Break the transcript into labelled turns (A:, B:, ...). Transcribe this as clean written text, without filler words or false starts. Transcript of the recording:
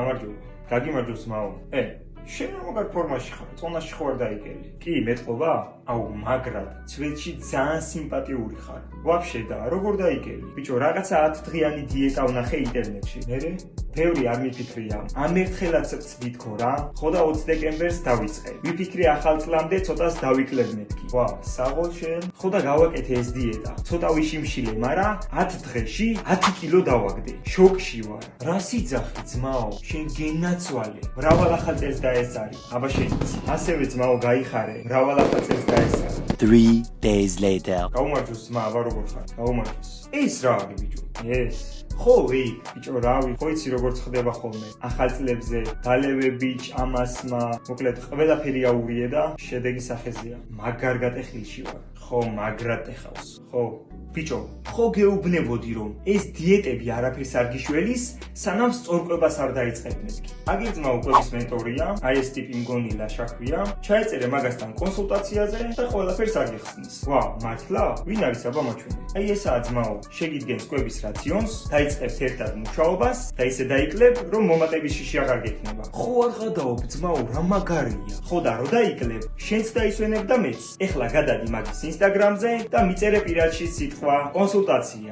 A: გამარჯობა. გაგიმარჯოს მაო. შენ მაგარ ფორმაში ხარ, წონაში ხარ დაიგელი. კი, მეტყობა? აუ, მაგრად, ცვეთში ძალიან სიმპათიური ხარ. ვაფშე და როგორ დაიგელი? ბიჭო, რაღაცა 10 დღიანი დიეტა ვნახე ინტერნეტში. მერე ბევრი არ მიფიქრია. ამ ერთხელაც ვცდითქო რა. ხო და 20 დეკემბერს დავიწყე. ვიფიქრე ახალ წლამდე ცოტას დავიკლებ მეთქი. ვა, საღოლ შენ. ხო და გავაკეთე ეს დიეტა. ცოტა ვიშიმშილე, მაგრამ 10 დღეში 10 კილო დავაგდე. შოკში ვარ. რა სიძახი ძმაო, შენ გენაცვალე. მრავალ ახალ წელს დაესწარი. აბა შეიცი. ასევე ძმაო გაიხარე. მრავალ ახალ წელს დაესწარი.
B: 3 days later.
A: გაუმარჯოს ძმა, აბა როგორ ხარ? გაუმარჯოს. ეს რა არის ბიჭო? ეს ხო ვი, ბიჭო, რავი, ხო იცი როგორ ხდება ხოლმე. ახალ წლებზე დალევები, ჭამასმა, მოკლედ ყველაფერი აურიე და შედეგი სახეზეა. მაგარ გატეხილში ვარ. ხო, მაგრად ეხავს. ხო, ბიჭო, ხო გეუბნებოდი რომ ეს დიეტები არაფერს არ გიშველის, სანამ სწორკვებას არ დაიწყებნეთ. აგერ ძმა უკლების მენტორია, აი ეს ტიპი მგონი ლაშახვია, ჩაეწერე მაგასთან კონსულტაციაზე და ყველაფერს აგიხსნის. ვა, მართლა? ვინ არის აბა მაჩვენე? აი ესაა ძმაო, შეგიდგენს კვების რაციონს, დაიწყებთ ერთად მუშაობას და ისე დაიკლებ, რომ მომატების შიში აღარ გექნება. ხო არ გადაობ ძმაო, რა მაგარია. ხო და რო დაიკლებ, შენც დაისვენებ და მეც. ეხლა გადადი მაგის ინსტაგრამზე და მიწერე პირადში სიტყვა კონსულტაცია.